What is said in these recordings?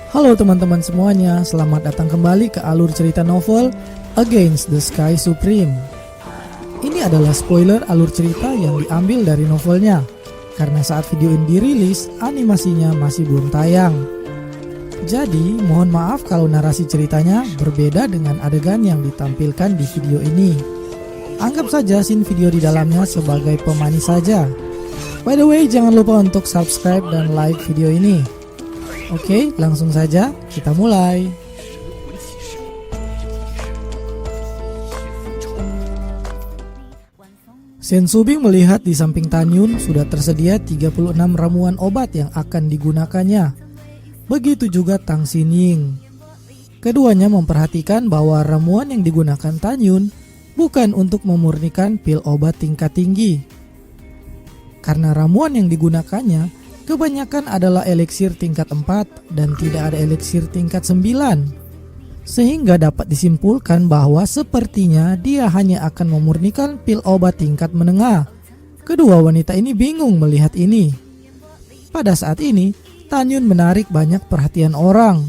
Halo teman-teman semuanya, selamat datang kembali ke alur cerita novel Against the Sky Supreme. Ini adalah spoiler alur cerita yang diambil dari novelnya, karena saat video ini dirilis, animasinya masih belum tayang. Jadi, mohon maaf kalau narasi ceritanya berbeda dengan adegan yang ditampilkan di video ini. Anggap saja scene video di dalamnya sebagai pemanis saja. By the way, jangan lupa untuk subscribe dan like video ini. Oke, langsung saja kita mulai. Sen Subing melihat di samping Tan Yun sudah tersedia 36 ramuan obat yang akan digunakannya. Begitu juga Tang Xin Ying. Keduanya memperhatikan bahwa ramuan yang digunakan Tan Yun bukan untuk memurnikan pil obat tingkat tinggi. Karena ramuan yang digunakannya kebanyakan adalah eliksir tingkat 4 dan tidak ada eliksir tingkat 9. Sehingga dapat disimpulkan bahwa sepertinya dia hanya akan memurnikan pil obat tingkat menengah. Kedua wanita ini bingung melihat ini. Pada saat ini, Tan Yun menarik banyak perhatian orang.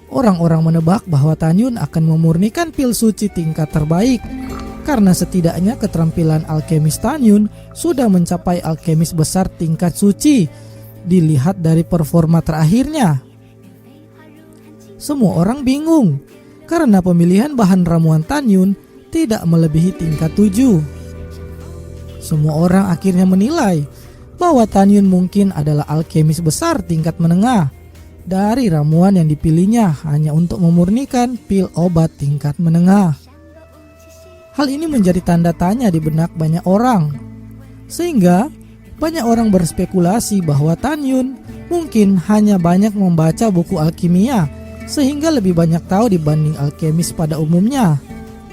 Orang-orang menebak bahwa Tan Yun akan memurnikan pil suci tingkat terbaik. Karena setidaknya keterampilan alkemis Tan Yun sudah mencapai alkemis besar tingkat suci. Dilihat dari performa terakhirnya. Semua orang bingung karena pemilihan bahan ramuan Tan Yun tidak melebihi tingkat 7. Semua orang akhirnya menilai bahwa Tan Yun mungkin adalah alkemis besar tingkat menengah dari ramuan yang dipilihnya hanya untuk memurnikan pil obat tingkat menengah. Hal ini menjadi tanda tanya di benak banyak orang, sehingga banyak orang berspekulasi bahwa Tan Yun mungkin hanya banyak membaca buku alkimia sehingga lebih banyak tahu dibanding alkemis pada umumnya.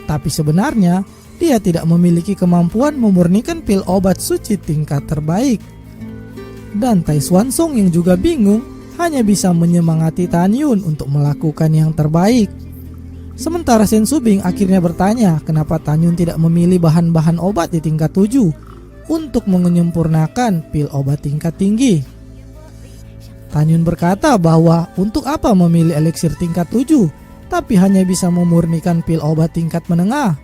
Tapi sebenarnya dia tidak memiliki kemampuan memurnikan pil obat suci tingkat terbaik. Dan Tai Xuanzong yang juga bingung hanya bisa menyemangati Tan Yun untuk melakukan yang terbaik. Sementara Sen Subing akhirnya bertanya kenapa Tan Yun tidak memilih bahan-bahan obat di tingkat 7 untuk menyempurnakan pil obat tingkat tinggi. Tan Yun berkata bahwa untuk apa memilih eliksir tingkat 7 tapi hanya bisa memurnikan pil obat tingkat menengah.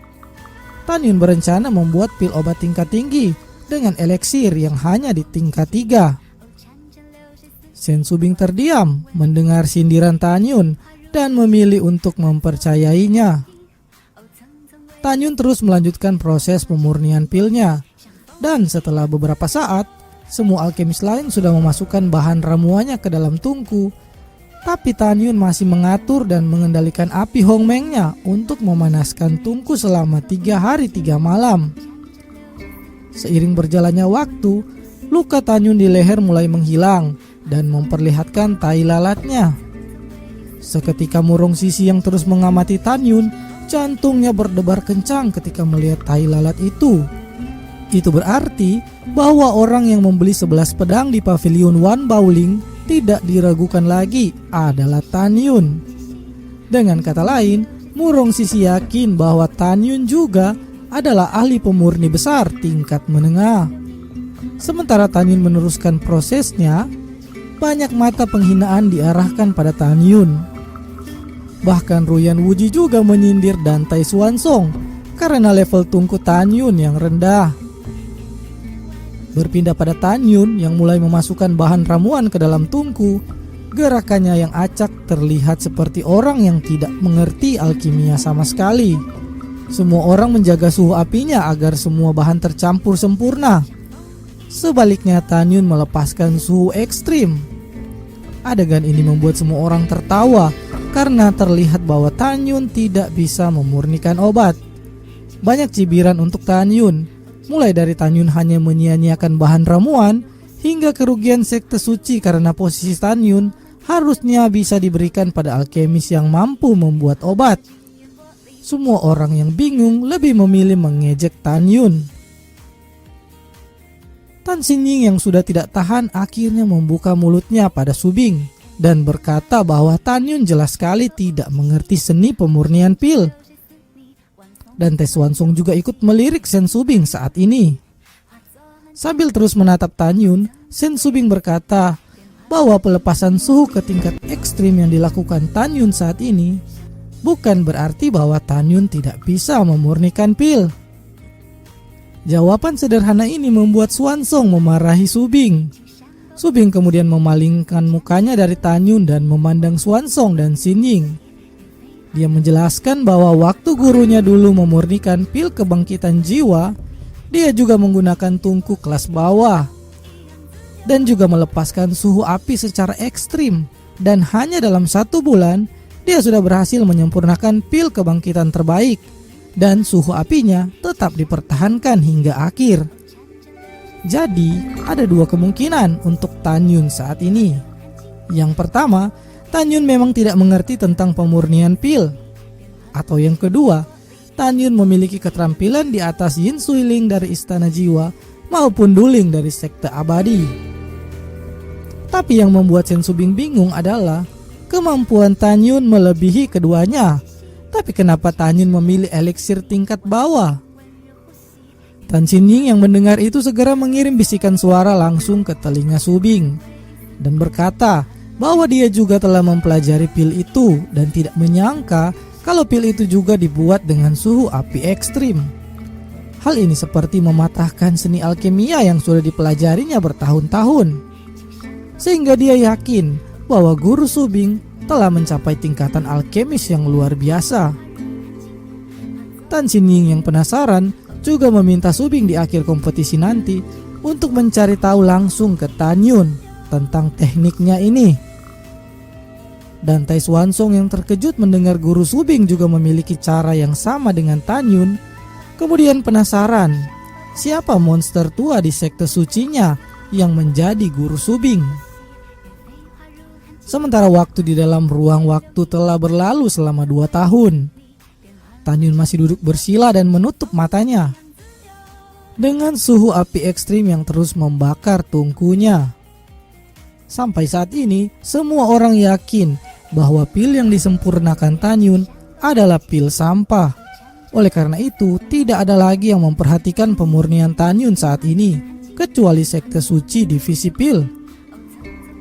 Tan Yun berencana membuat pil obat tingkat tinggi dengan eliksir yang hanya di tingkat 3. Sen Subing terdiam mendengar sindiran Tan Yun dan memilih untuk mempercayainya. Tan Yun terus melanjutkan proses pemurnian pilnya. Dan setelah beberapa saat, semua alkemis lain sudah memasukkan bahan ramuannya ke dalam tungku. Tapi Tan Yun masih mengatur dan mengendalikan api hongmengnya untuk memanaskan tungku selama 3 hari 3 malam. Seiring berjalannya waktu, luka Tan Yun di leher mulai menghilang dan memperlihatkan tai lalatnya. Seketika Murong Sisi yang terus mengamati Tan Yun, jantungnya berdebar kencang ketika melihat tai lalat itu. Itu berarti bahwa orang yang membeli 11 pedang di Pavilion Wan Baoling tidak diragukan lagi adalah Tan Yun. Dengan kata lain, Murong Sisi yakin bahwa Tan Yun juga adalah ahli pemurni besar tingkat menengah. Sementara Tan Yun meneruskan prosesnya, banyak mata penghinaan diarahkan pada Tan Yun. Bahkan Ruyan Wuji juga menyindir dan Tai Xuanzong karena level tungku Tan Yun yang rendah. Berpindah pada Tan Yun yang mulai memasukkan bahan ramuan ke dalam tungku, gerakannya yang acak terlihat seperti orang yang tidak mengerti alkimia sama sekali. Semua orang menjaga suhu apinya agar semua bahan tercampur sempurna. Sebaliknya Tan Yun melepaskan suhu ekstrim. Adegan ini membuat semua orang tertawa karena terlihat bahwa Tan Yun tidak bisa memurnikan obat. Banyak cibiran untuk Tan Yun. Mulai dari Tan Yun hanya menyia-nyiakan bahan ramuan hingga kerugian sekte suci karena posisi Tan Yun harusnya bisa diberikan pada alkemis yang mampu membuat obat. Semua orang yang bingung lebih memilih mengejek Tan Yun. Tan Xin Ying yang sudah tidak tahan akhirnya membuka mulutnya pada Subing dan berkata bahwa Tan Yun jelas sekali tidak mengerti seni pemurnian pil. Dan Tai Xuanzong juga ikut melirik Sen Subing saat ini. Sambil terus menatap Tan Yun, Sen Subing berkata bahwa pelepasan suhu ke tingkat ekstrim yang dilakukan Tan Yun saat ini bukan berarti bahwa Tan Yun tidak bisa memurnikan pil. Jawaban sederhana ini membuat Swansong memarahi Subing. Subing kemudian memalingkan mukanya dari Tan Yun dan memandang Swansong dan Xin Ying. Dia menjelaskan bahwa waktu gurunya dulu memurnikan pil kebangkitan jiwa, dia juga menggunakan tungku kelas bawah dan juga melepaskan suhu api secara ekstrim, dan hanya dalam 1 bulan dia sudah berhasil menyempurnakan pil kebangkitan terbaik dan suhu apinya tetap dipertahankan hingga akhir. Jadi ada 2 kemungkinan untuk Tan Yun saat ini. Yang pertama, Tan Yun memang tidak mengerti tentang pemurnian pil. Atau yang kedua, Tan Yun memiliki keterampilan di atas Yin Suiling dari Istana Jiwa maupun Duling dari Sekte Abadi. Tapi yang membuat Shen Subing bingung adalah kemampuan Tan Yun melebihi keduanya. Tapi kenapa Tan Yun memilih eliksir tingkat bawah? Tan Xin Ying yang mendengar itu segera mengirim bisikan suara langsung ke telinga Subing dan berkata bahwa dia juga telah mempelajari pil itu dan tidak menyangka kalau pil itu juga dibuat dengan suhu api ekstrim. Hal ini seperti mematahkan seni alkimia yang sudah dipelajarinya bertahun-tahun. Sehingga dia yakin bahwa guru Subing telah mencapai tingkatan alkemis yang luar biasa. Tan Xin Ying yang penasaran juga meminta Subing di akhir kompetisi nanti untuk mencari tahu langsung ke Tan Yun tentang tekniknya ini. Dan Tai Swansong yang terkejut mendengar guru Subing juga memiliki cara yang sama dengan Tan Yun, kemudian penasaran siapa monster tua di sekte sucinya yang menjadi guru Subing. Sementara waktu di dalam ruang waktu telah berlalu selama 2 tahun. Tan Yun masih duduk bersila dan menutup matanya dengan suhu api ekstrim yang terus membakar tungkunya. Sampai saat ini, semua orang yakin bahwa pil yang disempurnakan Tan Yun adalah pil sampah. Oleh karena itu, tidak ada lagi yang memperhatikan pemurnian Tan Yun saat ini, kecuali sekte suci divisi pil.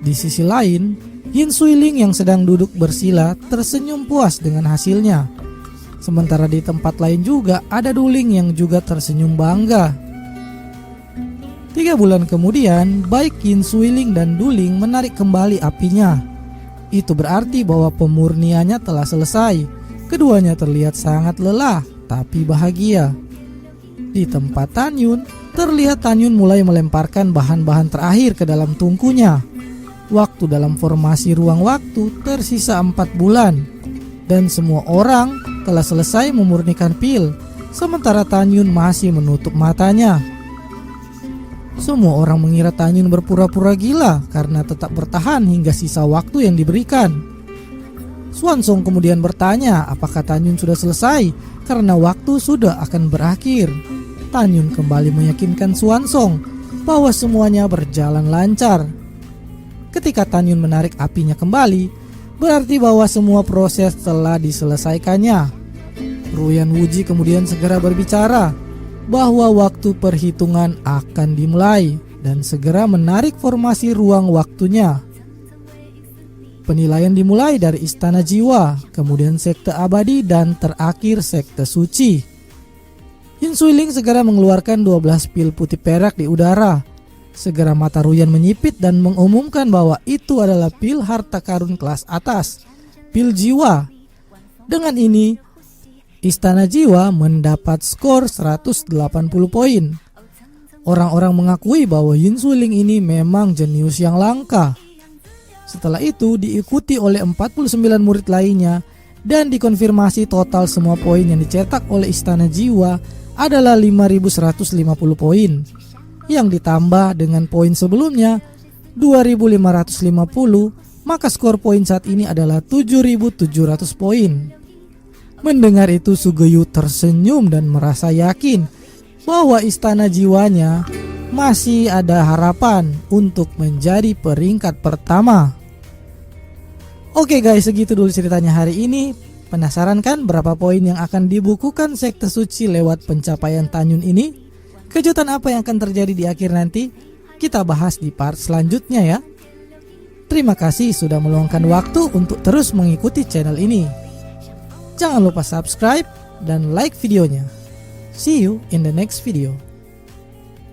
Di sisi lain, Yin Suiling yang sedang duduk bersila tersenyum puas dengan hasilnya. Sementara di tempat lain juga ada Duling yang juga tersenyum bangga. 3 bulan kemudian, baik Yin Suiling dan Duling menarik kembali apinya. Itu berarti bahwa pemurniannya telah selesai. Keduanya terlihat sangat lelah, tapi bahagia. Di tempat Tan Yun, terlihat Tan Yun mulai melemparkan bahan-bahan terakhir ke dalam tungkunya. Waktu dalam formasi ruang waktu tersisa 4 bulan. Dan semua orang telah selesai memurnikan pil, sementara Tan Yun masih menutup matanya. Semua orang mengira Tan Yun berpura-pura gila karena tetap bertahan hingga sisa waktu yang diberikan. Swansong kemudian bertanya apakah Tan Yun sudah selesai karena waktu sudah akan berakhir. Tan Yun kembali meyakinkan Swansong bahwa semuanya berjalan lancar. Ketika Tan Yun menarik apinya kembali, berarti bahwa semua proses telah diselesaikannya. Ruyan Wuji kemudian segera berbicara bahwa waktu perhitungan akan dimulai dan segera menarik formasi ruang waktunya. Penilaian dimulai dari Istana Jiwa, kemudian Sekte Abadi, dan terakhir Sekte Suci. Yin Suiling segera mengeluarkan 12 pil putih perak di udara. Segera mata Ruyan menyipit dan mengumumkan bahwa itu adalah pil harta karun kelas atas, pil jiwa. Dengan ini, Istana Jiwa mendapat skor 180 poin. Orang-orang mengakui bahwa Yin Suiling ini memang jenius yang langka. Setelah itu diikuti oleh 49 murid lainnya dan dikonfirmasi total semua poin yang dicetak oleh Istana Jiwa adalah 5.150 poin. Yang ditambah dengan poin sebelumnya 2.550, maka skor poin saat ini adalah 7.700 poin. Mendengar itu Sugeyu tersenyum dan merasa yakin bahwa Istana Jiwanya masih ada harapan untuk menjadi peringkat pertama. Oke guys, segitu dulu ceritanya hari ini. Penasaran kan berapa poin yang akan dibukukan Sekte Suci lewat pencapaian Tan Yun ini? Kejutan apa yang akan terjadi di akhir nanti? Kita bahas di part selanjutnya ya. Terima kasih sudah meluangkan waktu untuk terus mengikuti channel ini. Jangan lupa subscribe dan like videonya. See you in the next video.